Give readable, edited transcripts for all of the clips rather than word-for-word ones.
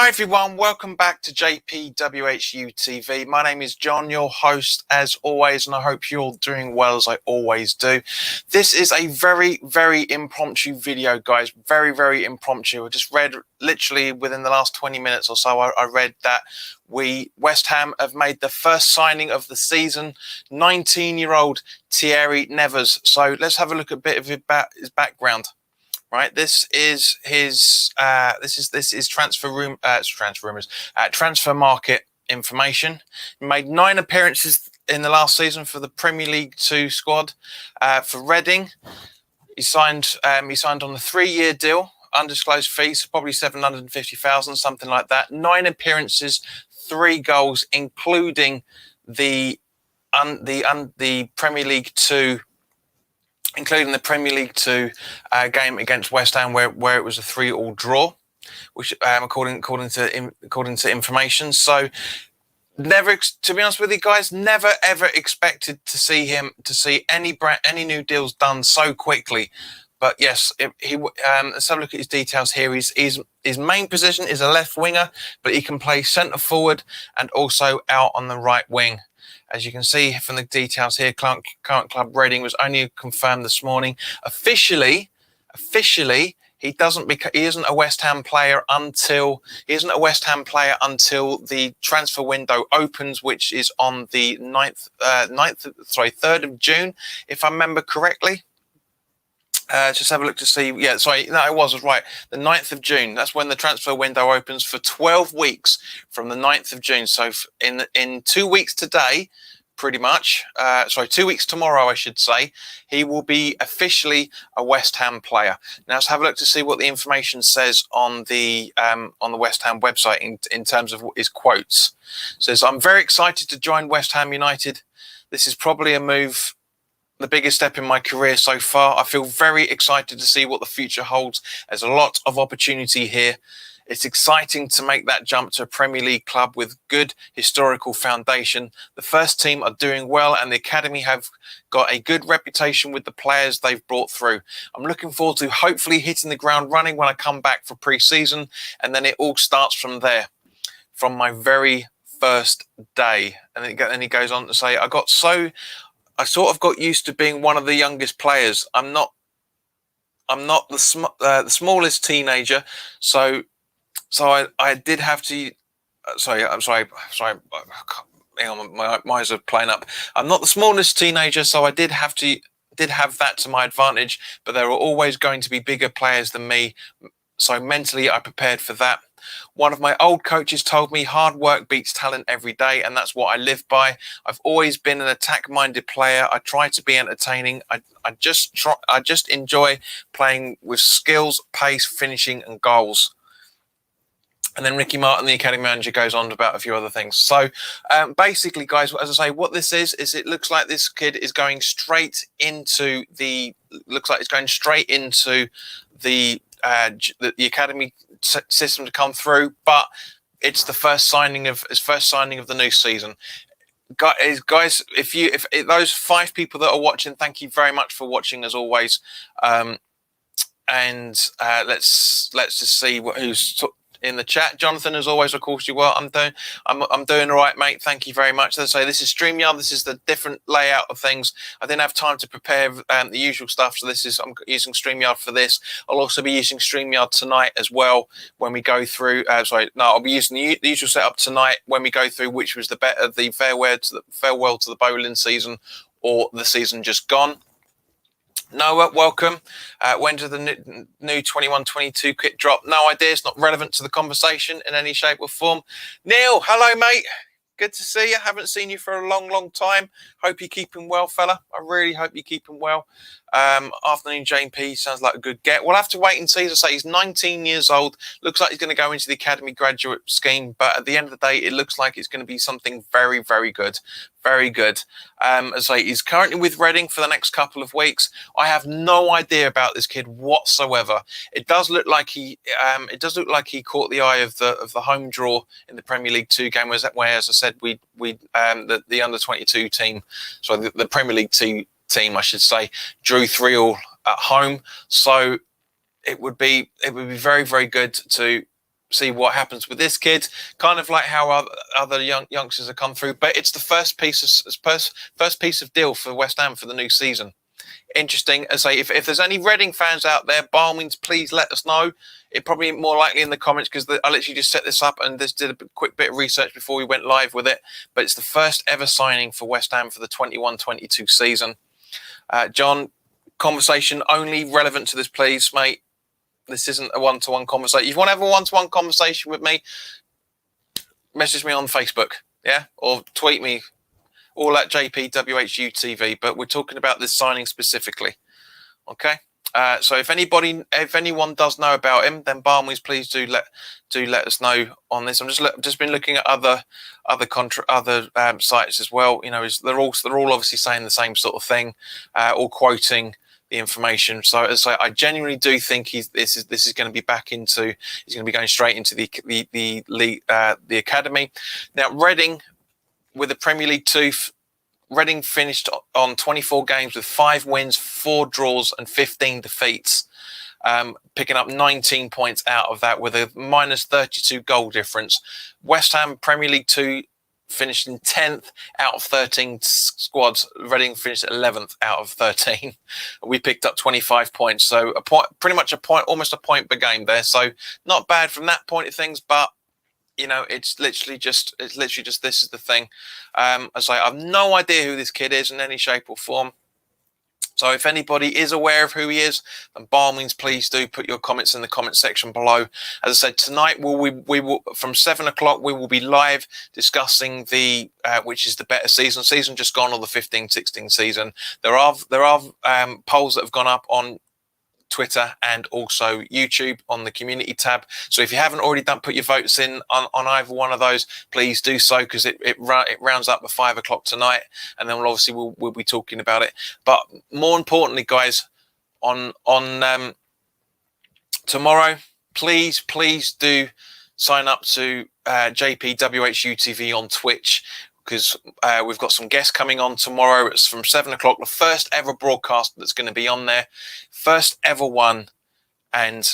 Hi everyone, welcome back to WHU TV. My name is John, your host as always, and I hope you're all doing well as I always do. This is a very impromptu video, guys. Very impromptu. I just read literally within the last 20 minutes or so, I read that West Ham have made the first signing of the season, 19-year-old Thierry Nevers. So let's have a look at a bit of his background. Right, this is his transfer market information. He made 9 appearances in the last season for the Premier League 2 squad. For Reading, he signed on a 3-year deal, undisclosed fees, probably 750,000, something like that. 9 appearances, 3 goals, including the Premier League 2. Including the Premier League 2 game against West Ham, where it was a 3-3 draw, which according to information. So, to be honest with you guys, never ever expected to see any new deals done so quickly. But yes, let's have a look at his details here. His main position is a left winger, but he can play centre forward and also out on the right wing. As you can see from the details here, current club Reading was only confirmed this morning. Officially, he isn't a West Ham player until the transfer window opens, which is on the 3rd of June, if I remember correctly. Just have a look to see. Yeah, sorry, no, I was right. The 9th of June. That's when the transfer window opens for 12 weeks from the 9th of June. So in 2 weeks today, pretty much. 2 weeks tomorrow, I should say. He will be officially a West Ham player. Now let's have a look to see what the information says on the West Ham website in terms of his quotes. It says, "I'm very excited to join West Ham United. This is probably a move." The biggest step in my career so far. I feel very excited to see what the future holds. There's a lot of opportunity here. It's exciting to make that jump to a Premier League club with good historical foundation. The first team are doing well and the academy have got a good reputation with the players they've brought through. I'm looking forward to hopefully hitting the ground running when I come back for pre-season, and then it all starts from there, from my very first day. And then he goes on to say, I sort of got used to being one of the youngest players. I'm not the smallest teenager, so I did have to. I'm sorry. Hang on, my eyes are playing up. I'm not the smallest teenager, so I did have that to my advantage. But there are always going to be bigger players than me, so mentally I prepared for that. One of my old coaches told me hard work beats talent every day, and that's what I live by. I've always been an attack-minded player. I try to be entertaining. I just enjoy playing with skills, pace, finishing, and goals. And then Ricky Martin, the academy manager, goes on about a few other things. So basically, guys, as I say, what this is it looks like this kid is going straight into the academy system to come through, but it's the first signing of the new season. Guys, if those 5 people that are watching, thank you very much for watching as always. Let's just see who's in the chat. Jonathan, as always, of course, you are. I'm doing all right, mate. Thank you very much. As I say, this is StreamYard. This is the different layout of things. I didn't have time to prepare the usual stuff, so I'm using StreamYard for this. I'll also be using StreamYard tonight as well when we go through. I'll be using the usual setup tonight when we go through which was the better, the farewell to the bowling season or the season just gone. Noah, welcome. When did the new 21-22 kit drop? No idea. It's not relevant to the conversation in any shape or form. Neil, hello, mate. Good to see you. Haven't seen you for a long time. Hope you're keeping well, fella. I really hope you're keeping well. Afternoon, JP. Sounds like a good get. We'll have to wait and see. As I say, he's 19 years old. Looks like he's going to go into the academy graduate scheme. But at the end of the day, it looks like it's going to be something very good. Very good. As I say, he's currently with Reading for the next couple of weeks. I have no idea about this kid whatsoever. It does look like he caught the eye of the home draw in the Premier League 2 game, where as I said, the under 22 team, the Premier League 2 team, I should say, drew 3-3 at home. So it would be very good to see what happens with this kid, kind of like how other youngsters have come through. But it's the first piece of deal for West Ham for the new season. Interesting. As I say, if there's any Reading fans out there, by all means, please let us know. It probably more likely in the comments, because I literally just set this up and just did a quick bit of research before we went live with it. But it's the first ever signing for West Ham for the 21-22 season. John, conversation only relevant to this, please, mate. This isn't a one-to-one conversation. If you want to have a one-to-one conversation with me, message me on Facebook, yeah, or tweet me, all at JPWHU TV. But we're talking about this signing specifically, okay? So if anyone does know about him, then by all means, please do let us know on this. I'm just been looking at other sites as well. You know, they're all obviously saying the same sort of thing, all quoting the information. So as I genuinely do think this is going to be he's going to be going straight into the academy. Now, Reading, with the Premier League 2, Reading finished on 24 games with 5 wins, 4 draws and 15 defeats, picking up 19 points out of that with a minus 32 goal difference. West Ham, Premier League 2, finished in 10th out of 13 squads. Reading finished 11th out of 13. We picked up 25 points. So almost a point per game there. So not bad from that point of things, but you know, it's literally just this is the thing. As I say, I have no idea who this kid is in any shape or form. So if anybody is aware of who he is, then by all means, please do put your comments in the comment section below. As I said, tonight we will from 7 o'clock we will be live discussing the which is the better season just gone, or the 15-16 season. There are polls that have gone up on Twitter and also YouTube on the community tab. So if you haven't already put your votes in on either one of those, please do so, because it rounds up at 5 o'clock tonight, and then we'll be talking about it. But more importantly, guys, on tomorrow, please do sign up to JPWHU TV on Twitch, because we've got some guests coming on tomorrow. It's from 7 o'clock, the first ever broadcast that's going to be on there. First ever one. And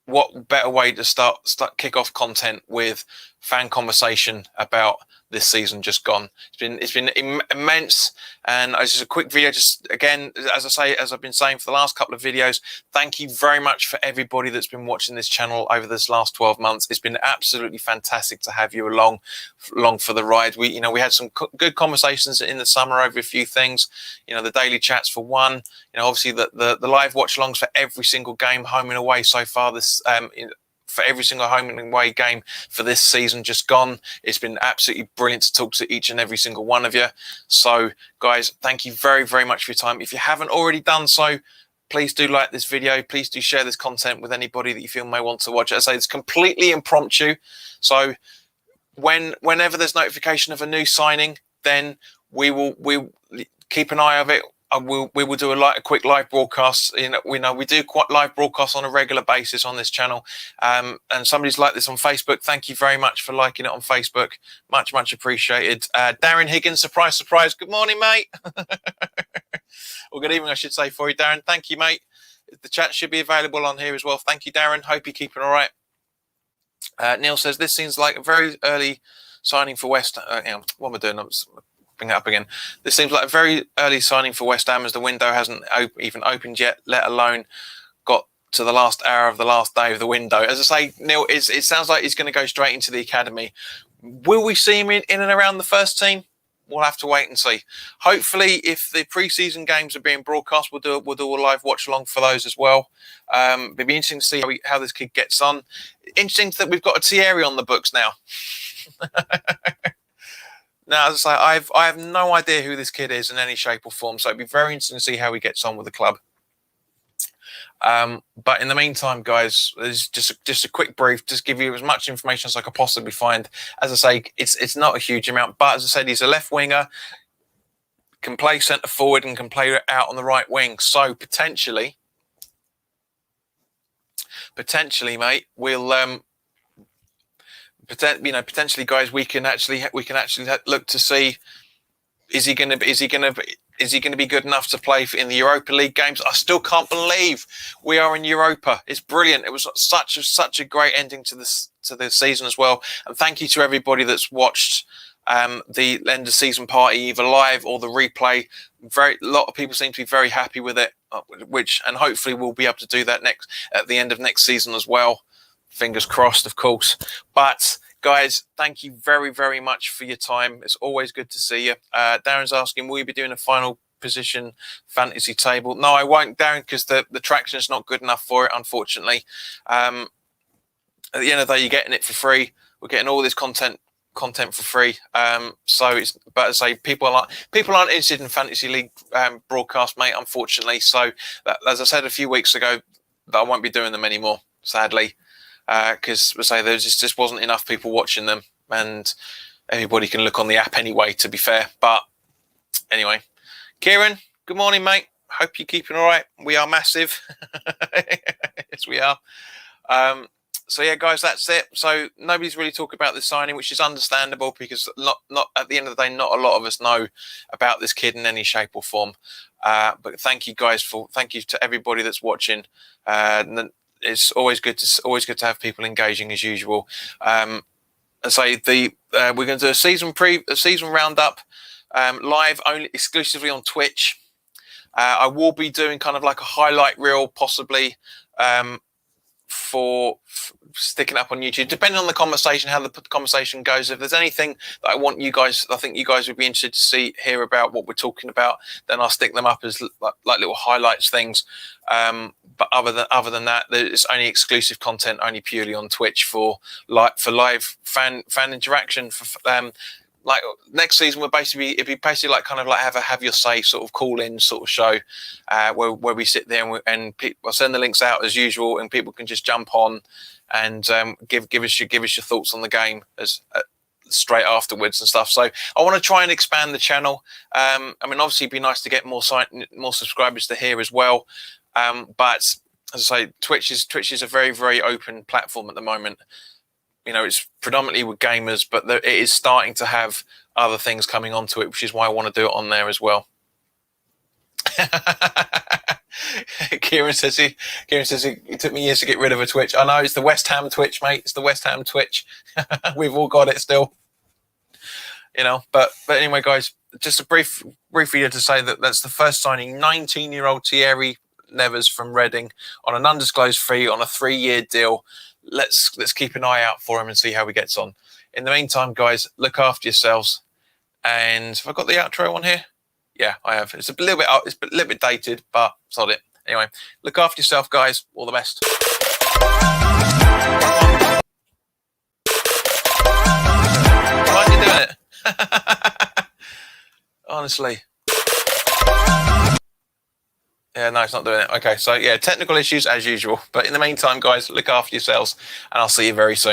what better way to start kick off content with fan conversation about this season just gone. It's been immense. And as just a quick video, just again, as I've been saying for the last couple of videos, thank you very much for everybody that's been watching this channel over this last 12 months. It's been absolutely fantastic to have you along for the ride. We had some good conversations in the summer over a few things. You know, the daily chats for one. You know, obviously the live watch alongs for every single game, home and away so far this for every single home and away game for this season just gone. It's been absolutely brilliant to talk to each and every single one of you. So guys, thank you very, very much for your time. If you haven't already done so, please do like this video. Please do share this content with anybody that you feel may want to watch it. As I say, it's completely impromptu. So whenever there's notification of a new signing, then we'll keep an eye of it. We will do a quick live broadcast. We do quite live broadcasts on a regular basis on this channel. And somebody's liked this on Facebook. Thank you very much for liking it on Facebook. Much, much appreciated. Darren Higgins, surprise, surprise. Good morning, mate. Or good evening, I should say, for you, Darren. Thank you, mate. The chat should be available on here as well. Thank you, Darren. Hope you're keeping all right. Neil says, this seems like a very early signing for West. What am I doing? Bring it up again. This seems like a very early signing for West Ham, as the window hasn't even opened yet, let alone got to the last hour of the last day of the window. As I say, Neil, it sounds like he's going to go straight into the academy. Will we see him in and around the first team? We'll have to wait and see. Hopefully, if the pre-season games are being broadcast, we'll do a live watch along for those as well. It'll be interesting to see how this kid gets on. Interesting that we've got a Thierry on the books now. Now, as I say, I have no idea who this kid is in any shape or form, so it'd be very interesting to see how he gets on with the club. But in the meantime, guys, there's just a quick brief, just give you as much information as I could possibly find. As I say, it's not a huge amount, but as I said, he's a left winger, can play centre forward and can play out on the right wing. So potentially, mate, we'll potentially, guys, we can actually look to see, is he going to Is he going to be good enough to play in the Europa League games? I still can't believe we are in Europa. It's brilliant. It was such a great ending to the season as well. And thank you to everybody that's watched the end of season party, either live or the replay. A lot of people seem to be very happy with it, and hopefully we'll be able to do that at the end of next season as well. Fingers crossed, of course. But guys, thank you very, very much for your time. It's always good to see you. Darren's asking, will you be doing a final position fantasy table? No, I won't, Darren, because the traction is not good enough for it, unfortunately. At the end of the day, you're getting it for free. We're getting all this content for free. But as I say, people aren't interested in fantasy league broadcast, mate, unfortunately. So as I said a few weeks ago, that I won't be doing them anymore, sadly, because I say there just wasn't enough people watching them, and everybody can look on the app anyway, to be fair. But anyway, Kieran, good morning, mate. Hope you're keeping all right. We are massive. Yes, we are. So yeah, guys, that's it. So nobody's really talking about this signing, which is understandable, because not at the end of the day, not a lot of us know about this kid in any shape or form. But thank you guys thank you to everybody that's watching. It's always good to have people engaging as usual. I say we're going to do a season roundup live only exclusively on Twitch. I will be doing kind of like a highlight reel, possibly. For sticking up on YouTube, depending on the conversation, how the conversation goes. If there's anything that I think you guys would be interested to hear about what we're talking about, then I'll stick them up as like little highlights things. But other than that, it's only exclusive content, only purely on Twitch for live fan interaction. Like next season, it'd be basically like kind of like have your say sort of call in sort of show, where we sit there and I'll send the links out as usual, and people can just jump on and give us your thoughts on the game as straight afterwards and stuff. So I want to try and expand the channel. I mean, obviously, it'd be nice to get more subscribers to here as well. But as I say, Twitch is a very, very open platform at the moment. You know, it's predominantly with gamers, but it is starting to have other things coming onto it, which is why I want to do it on there as well. Kieran says it took me years to get rid of a Twitch. I know, it's the West Ham Twitch, mate. It's the West Ham Twitch. We've all got it still. You know, but anyway, guys, just a brief video to say that that's the first signing, 19-year-old Thierry Nevers from Reading on an undisclosed fee on a 3-year deal. Let's keep an eye out for him and see how he gets on. In the meantime, guys, look after yourselves. And have I got the outro on here? Yeah, I have. It's a little bit dated, but sod it. Anyway, look after yourself, guys. All the best. Why are you doing it? Honestly. Yeah, no, it's not doing it. Okay, so yeah, technical issues as usual. But in the meantime, guys, look after yourselves, and I'll see you very soon.